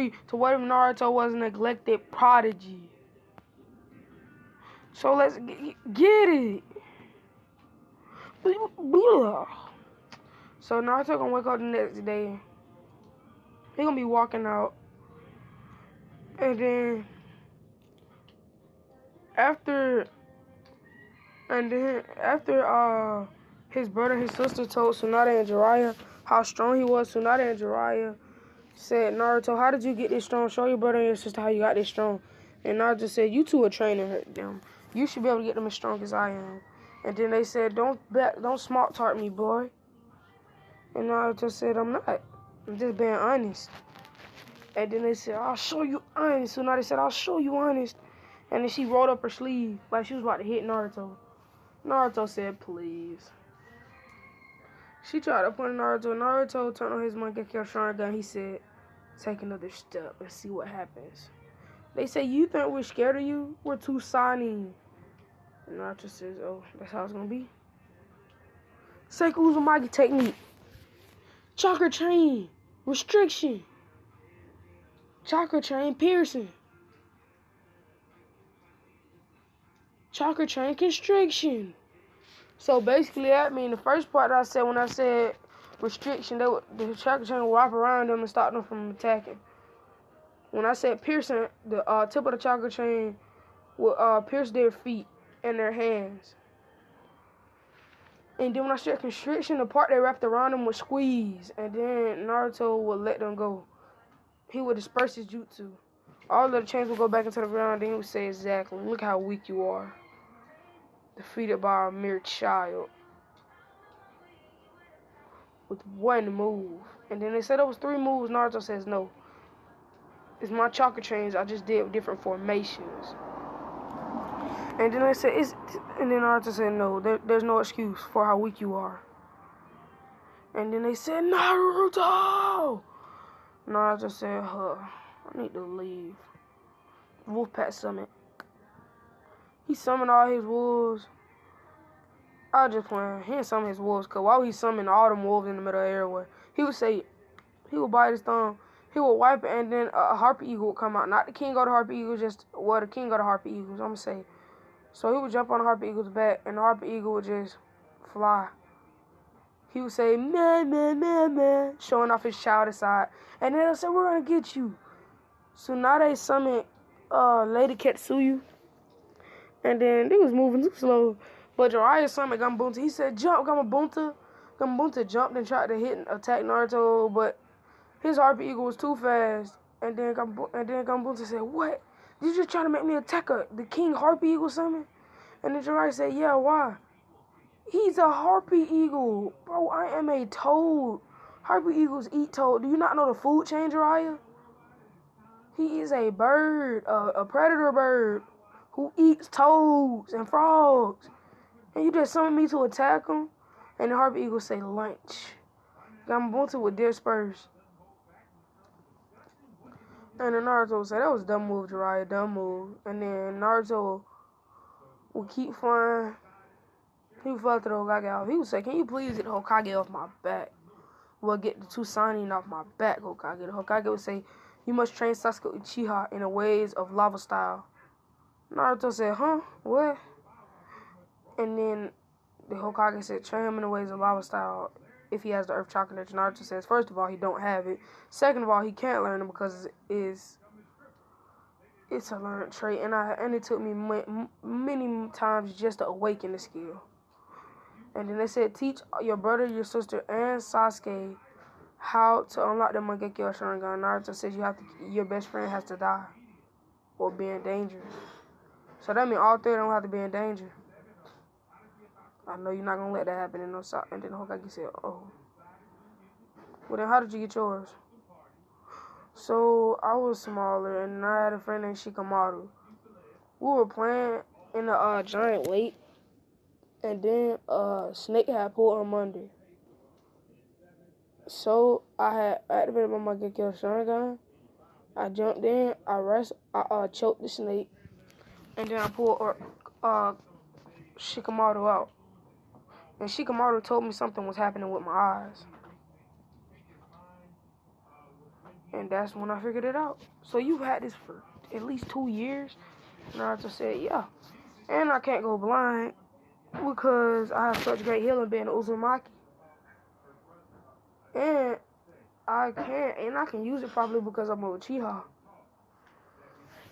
3 to what if Naruto was a neglected prodigy? So let's get it. So Naruto gonna wake up the next day. He gonna be walking out, and then after his brother and his sister told Tsunade and Jiraiya how strong he was, Tsunade and Jiraiya said, Naruto, how did you get this strong? Show your brother and your sister how you got this strong. And Naruto said, you two are training them. You should be able to get them as strong as I am. And then they said, don't smart talk me, boy. And Naruto said, I'm not. I'm just being honest. And then they said, I'll show you honest. Tsunade said, I'll show you honest. And then she rolled up her sleeve like she was about to hit Naruto. Naruto said, please. She tried to point Naruto. Naruto turned on his Mangekyo Sharingan. He said, take another step and see what happens. They say, you think we're scared of you? We're too signing. And Naruto says, oh, that's how it's going to be. Seiko Uzumaki technique. Chakra chain. Restriction. Chakra chain piercing. Chakra chain constriction. So basically that means the first part that I said when I said restriction, the chakra chain will wrap around them and stop them from attacking. When I said piercing, the tip of the chakra chain will pierce their feet and their hands. And then when I said constriction, the part they wrapped around them would squeeze. And then Naruto would let them go. He would disperse his jutsu. All of the chains would go back into the ground. Then he would say, exactly, look how weak you are. Defeated by a mere child. With one move. And then they said it was 3 moves. Naruto says, no. It's my chakra chains. I just did with different formations. And then they said, and then Naruto said, no, there's no excuse for how weak you are. And then they said, Naruto! Naruto said, I need to leave. Wolfpack summon. He summoned all his wolves. I was just playing. He didn't summon his wolves, because why would he summon all them wolves in the middle of everywhere? He would say, he would bite his thumb, he would wipe it, and then a harpy eagle would come out. Not the king of the harpy eagles, just, well, the king of the harpy eagles, I'm going to say. So he would jump on the harpy eagle's back, and the harpy eagle would just fly. He would say, man, man, man, man, showing off his childish side. And then they'll say, we're going to get you. Tsunade summoned Lady Katsuyu. And then they was moving too slow. But Jiraiya summoned Gambunta. He said, jump, Gambunta. Gambunta jumped and tried to hit and attack Naruto, but his harpy eagle was too fast. And then Gambunta said, what? Did you just try to make me attack the king harpy eagle summon? And then Jiraiya said, yeah, why? He's a harpy eagle. Bro, I am a toad. Harpy eagles eat toad. Do you not know the food chain, Jiraiya? He is a bird, a predator bird, who eats toads and frogs. And you just summoned me to attack him? And the harpy eagle say lunch. Gambunta with disperse. And then Naruto said, that was a dumb move, Jiraiya, dumb move. And then Naruto would keep flying. He would fly to the Hokage off. He would say, can you please get the Hokage off my back? Well, get the 2 Sannin off my back, Hokage. The Hokage would say, you must train Sasuke Uchiha in the ways of lava style. Naruto said, huh? What? And then the Hokage said, train him in the ways of lava style if he has the earth chakra. Naruto says, first of all, he don't have it. Second of all, he can't learn it because it's a learned trait. And it took me many times just to awaken the skill. And then they said, teach your brother, your sister, and Sasuke how to unlock the Mangekyo Sharingan. Naruto says your best friend has to die or be in danger. So that means all 3 of them have to be in danger. I know you're not going to let that happen. And then Hokage said, oh. Well, then how did you get yours? So I was smaller, and I had a friend named Shikamaru. We were playing in a giant lake. And then Snake had pulled him under. So I had activated my Mangekyo Sharingan. I jumped in, I choked the snake, and then I pulled Shikamaru out. And Shikamaru told me something was happening with my eyes. And that's when I figured it out. So you've had this for at least 2 years? Naruto said, yeah. And I can't go blind because I have such great healing being Uzumaki. And I can use it properly because I'm a Uchiha.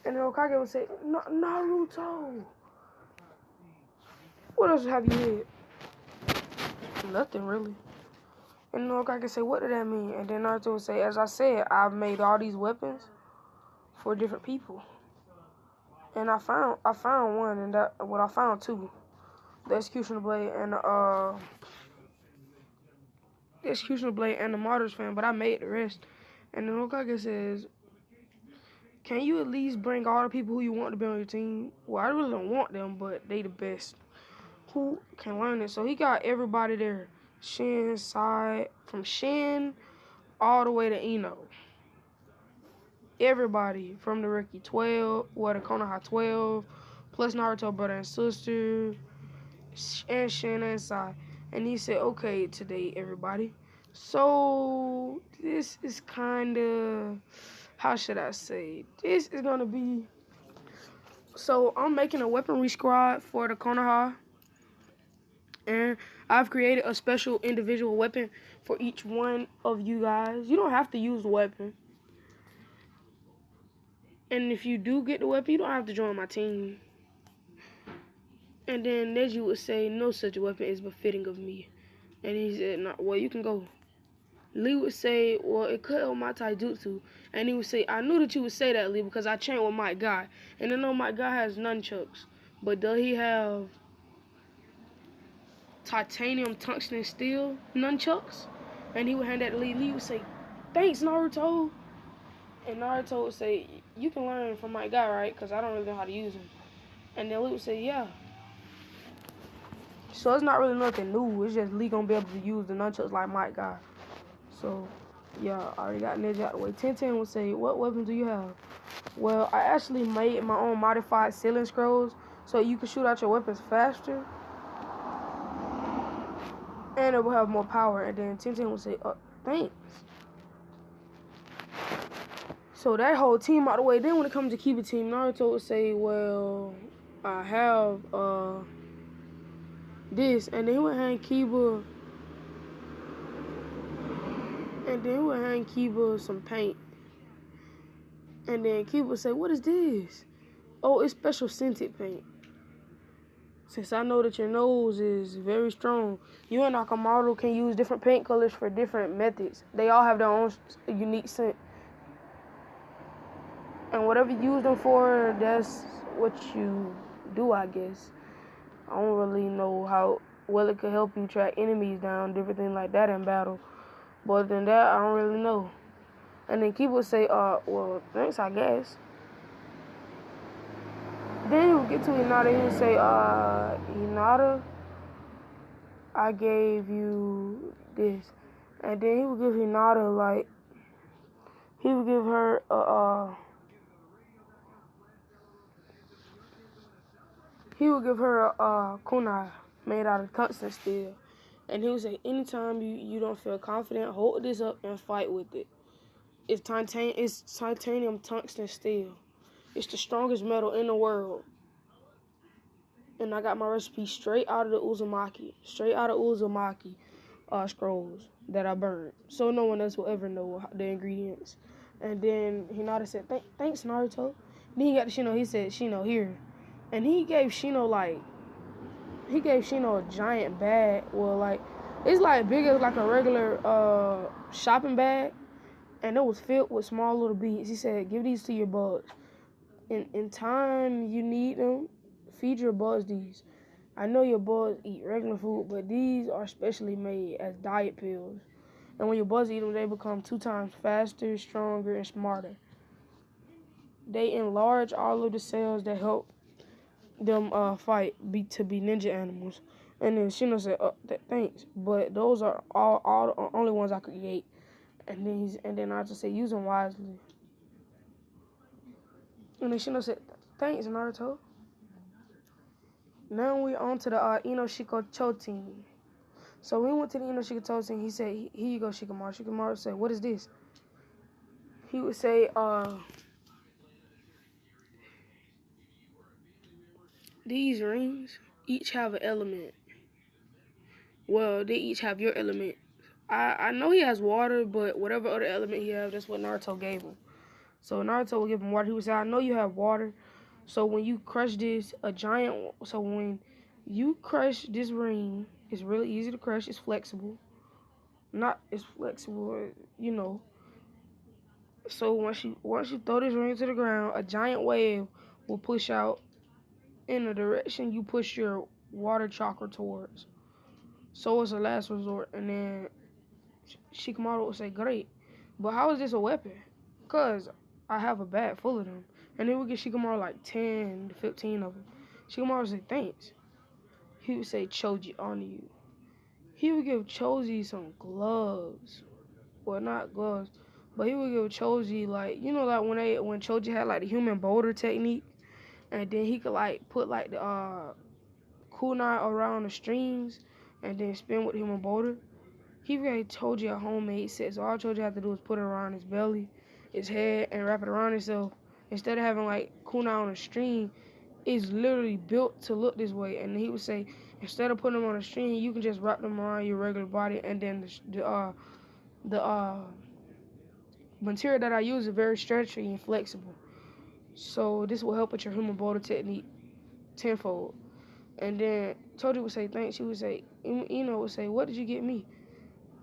And then Hokage would say, Naruto, what else have you hit? Nothing really. And then Hokage would say, what did that mean? And then Naruto would say, as I said, I've made all these weapons for different people. And I found one, and I found two. The Executioner Blade and the Martyr's Fan, but I made the rest. And then Hokage says, can you at least bring all the people who you want to be on your team? Well, I really don't want them, but they the best. Who can learn it? So he got everybody there. Shin, Sai, from Shin all the way to Ino. Everybody from the Riki 12, the Konoha 12, plus Naruto brother and sister, and Shin and Sai. And he said, okay, today, everybody. So this is kind of, how should I say? This is going to be, so I'm making a weaponry squad for the Konoha. And I've created a special individual weapon for each one of you guys. You don't have to use the weapon. And if you do get the weapon, you don't have to join my team. And then Neji would say, no such weapon is befitting of me. And he said, no, well, you can go. Lee would say, well, it could help my taijutsu. And he would say, I knew that you would say that, Lee, because I trained with my guy. And I know my guy has nunchucks. But does he have titanium, tungsten, steel nunchucks? And he would hand that to Lee. Lee would say, thanks, Naruto. And Naruto would say, you can learn from my guy, right? Because I don't really know how to use them. And then Lee would say, yeah. So it's not really nothing new. It's just Lee gonna be able to use the nunchucks like my guy. So, yeah, I already got Neji out the way. 1010 would say, what weapons do you have? Well, I actually made my own modified ceiling scrolls so you can shoot out your weapons faster. And it will have more power. And then 1010 would say, thanks. So that whole team out the way. Then when it comes to Kiba team, Naruto would say, well, I have this. And then he would hand Kiba. And then he would hand Kiba some paint. And then Kiba would say, what is this? Oh, it's special scented paint. Since I know that your nose is very strong, you and Nakamoto can use different paint colors for different methods. They all have their own unique scent. And whatever you use them for, that's what you do, I guess. I don't really know how well it could help you track enemies down, different things like that in battle. But other than that, I don't really know. And then Kiba would say, well, thanks, I guess. Then he would get to Hinata. He would say, Hinata, I gave you this. And then he would give Hinata, like, he would give her a kunai made out of tungsten steel. And he would say, anytime you don't feel confident, hold this up and fight with it. It's titanium tungsten steel. It's the strongest metal in the world. And I got my recipe straight out of the Uzumaki. Scrolls that I burned. So no one else will ever know the ingredients. And then Hinata said, thanks, Naruto. Then he got to Shino. He said, Shino, here. And he gave Shino a giant bag. Well, like, it's like big as like a regular shopping bag. And it was filled with small little beads. He said, give these to your bugs. In time you need them, feed your bugs these. I know your bugs eat regular food, but these are specially made as diet pills. And when your bugs eat them, they become 2 times faster, stronger, and smarter. They enlarge all of the cells that help them fight to be ninja animals. And then Shino said, thanks, but those are all the only ones I could create. And then I just said, use them wisely. And then Shino said, thanks, Naruto. Now we on to the Inoshiko team. So we went to the Inoshiko team. He said, here you go, Shikamaru. Shikamaru said, what is this? he would say, these rings each have an element. Well, they each have your element. I know he has water, but whatever other element he has, that's what Naruto gave him. So Naruto will give him water. He would say, I know you have water. So when you crush this, so when you crush this ring, it's really easy to crush. It's flexible. It's flexible, you know. So once you throw this ring to the ground, a giant wave will push out in the direction you push your water chakra towards. So it's a last resort. And then Shikamaru would say, great. But how is this a weapon? Because I have a bag full of them. And then we get Shikamaru like 10 to 15 of them. Shikamaru would say, thanks. He would say, Choji, on you. He would give Choji some gloves. Well, not gloves. But he would give Choji, like, you know, like when Choji had like the human boulder technique. And then he could like put like the kunai around the strings. And then spin with the human boulder. He gave Choji a homemade set, so all Choji had to do was put it around his belly, his head, and wrap it around himself. Instead of having like kunai on a string, it's literally built to look this way. And he would say, instead of putting them on a string, you can just wrap them around your regular body, and then the material that I use is very stretchy and flexible. So this will help with your human boulder technique tenfold. And then Choji would say thanks. He would say, Ino would say, what did you get me?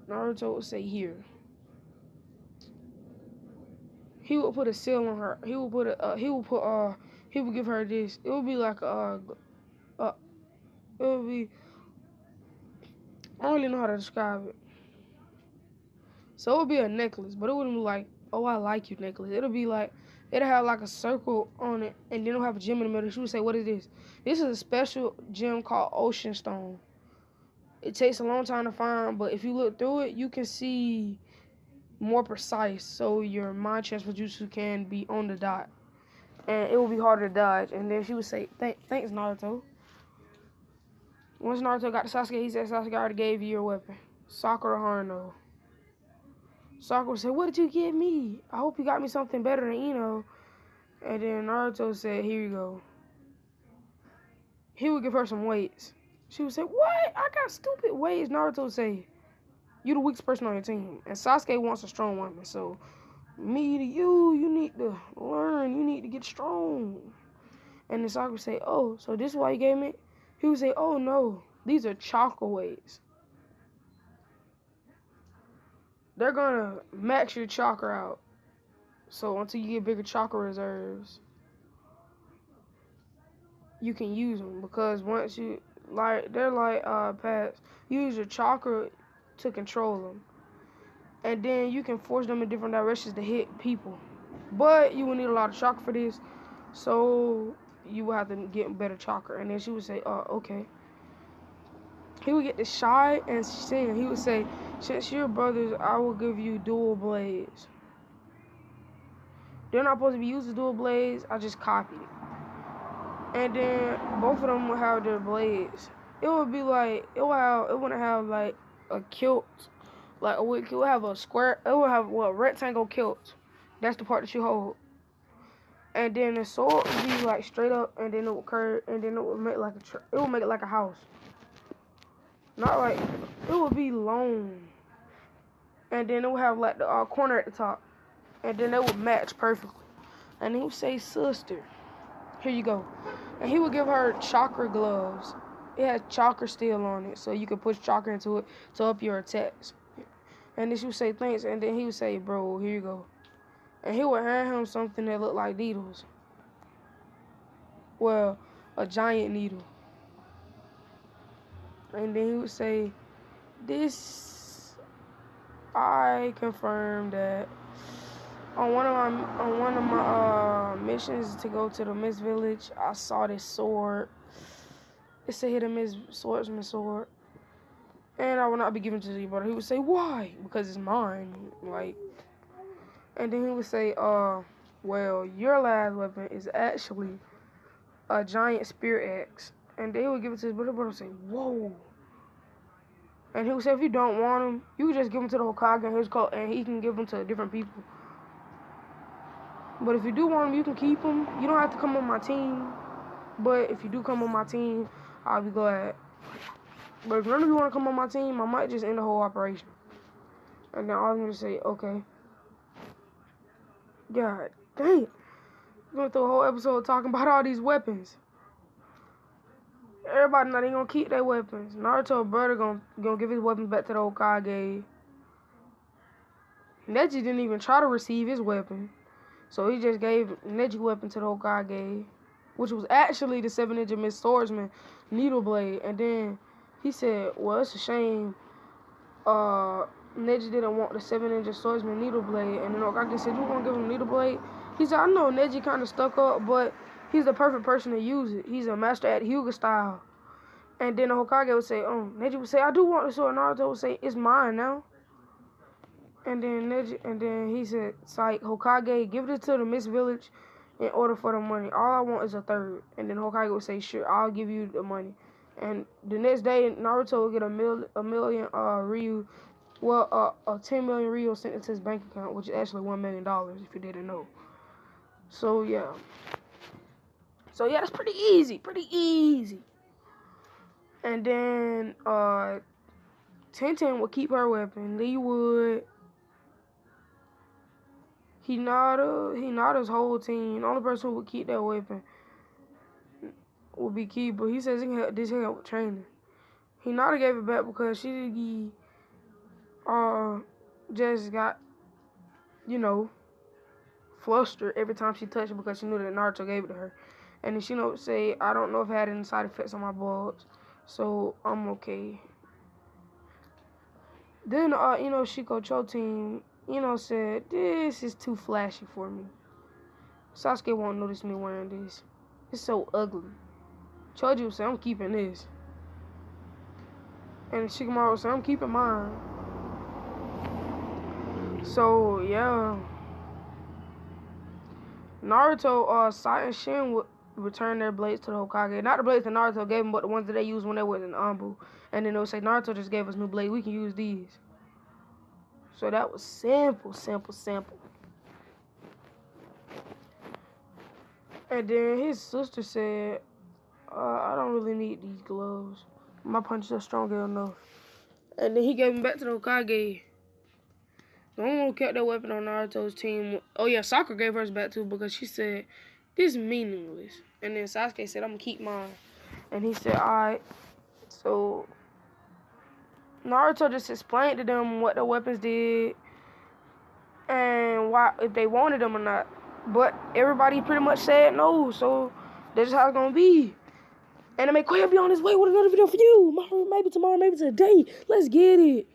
Naruto would say, here. He would put a seal on her. He would give her this. It would be like it would be, I don't really know how to describe it. So it would be a necklace, but it wouldn't be like, oh, I like you necklace. It'll be like, it'll have like a circle on it, and then it'll have a gem in the middle. She would say, what is this? This is a special gem called Ocean Stone. It takes a long time to find, but if you look through it, you can see more precise, so your mind transfer jutsu can be on the dot. And it will be harder to dodge. And then she would say, thanks, Naruto. Once Naruto got to Sasuke, he said, Sasuke, I already gave you your weapon. Sakura Haruno. Sakura said, what did you get me? I hope you got me something better than Ino. And then Naruto said, here you go. He would give her some weights. She would say, what? I got stupid weights. Naruto would say, you the weakest person on your team. And Sasuke wants a strong woman. So, me to you need to learn. You need to get strong. And then Sakura would say, oh, so this is why you gave me? He would say, oh, no. These are chakra weights. They're going to max your chakra out. So until you get bigger chakra reserves, you can use them. Because once you, like, they're like pads. You use your chakra to control them. And then you can force them in different directions to hit people. But you will need a lot of chakra for this. So you will have to get better chakra. And then she would say, okay. He would get the shy and sing. He would say, since you're brothers, I will give you dual blades. They're not supposed to be used as dual blades. I just copied it. And then both of them would have their blades. It would be like, it wouldn't have like a kilt. Like, it would have a square, it would have a rectangle kilt. That's the part that you hold. And then the sword would be like straight up, and then it would curve, and then it would make like it would make it like a house. Not like, it would be long. And then it would have like the corner at the top. And then it would match perfectly. And he would say, sister, here you go. And he would give her chakra gloves. It has chakra steel on it, so you can push chakra into it to up your attacks. And then she would say, thanks. And then he would say, bro, here you go. And he would hand him something that looked like needles. Well, a giant needle. And then he would say, this, I confirm that on one of my missions to go to the Mist Village, I saw this sword. It's a hidden Mist swordsman sword. And I will not be given to you, brother. He would say, why? Because it's mine. Like, and then he would say, well, your last weapon is actually a giant spear axe. And they would give it to his brother. Brother would say, whoa. And he would say, if you don't want him, you just give him to the Hokage and he can give them to different people. But if you do want them, you can keep them. You don't have to come on my team. But if you do come on my team, I'll be glad. But if none of you want to come on my team, I might just end the whole operation. And then I'm going to say, okay. God dang it. We went through a whole episode talking about all these weapons. Everybody not even going to keep their weapons. Naruto's brother gonna give his weapons back to the Hokage. Neji didn't even try to receive his weapon. So he just gave Neji's weapon to the Hokage, which was actually the 7-Ninja Mist Swordsman, Needle Blade. And then he said, well, it's a shame Neji didn't want the 7-Ninja Swordsman Needle Blade. And then Hokage said, you want to give him Needle Blade? He said, I know Neji kind of stuck up, but he's the perfect person to use it. He's a master at Hyuga style. And then the Hokage would say, Neji would say, I do want the sword. Naruto would say, it's mine now. And then he said, it's like, Hokage, give it to the Mist Village in order for the money. All I want is a third. And then Hokage would say, sure, I'll give you the money. And the next day, Naruto would get a million Ryu, a 10 million Ryu sent into his bank account, which is actually $1 million if you didn't know. So yeah, that's pretty easy. And then Tenten would keep her weapon. Lee would. Hinata's whole team. The only person who would keep that weapon would be Key, but he says he can help this help with training. Hinata gave it back because she just got, flustered every time she touched it because she knew that Naruto gave it to her. And then she would say, I don't know if it had any side effects on my bugs, so I'm okay. Then, Shikocho team, said, this is too flashy for me. Sasuke won't notice me wearing this. It's so ugly. Choji said, I'm keeping this. And Shikamaru said, I'm keeping mine. So, yeah. Naruto, Sai and Shin would return their blades to the Hokage. Not the blades that Naruto gave them, but the ones that they used when they were in Anbu. And then they would say, Naruto just gave us new blades. We can use these. So that was simple. And then his sister said, I don't really need these gloves. My punches are stronger enough. And then he gave them back to the Hokage. The only one who kept that weapon on Naruto's team. Oh yeah, Sakura gave hers back too because she said, this is meaningless. And then Sasuke said, I'm going to keep mine. And he said, alright. So Naruto just explained to them what the weapons did and why, if they wanted them or not. But everybody pretty much said no, so that's how it's going to be. Anime Quay be on his way with another video for you. Maybe tomorrow, maybe today. Let's get it.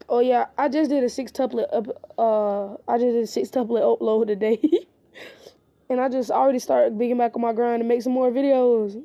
Oh yeah, I just did a 6-tuplet upload today. And I just already started digging back on my grind to make some more videos.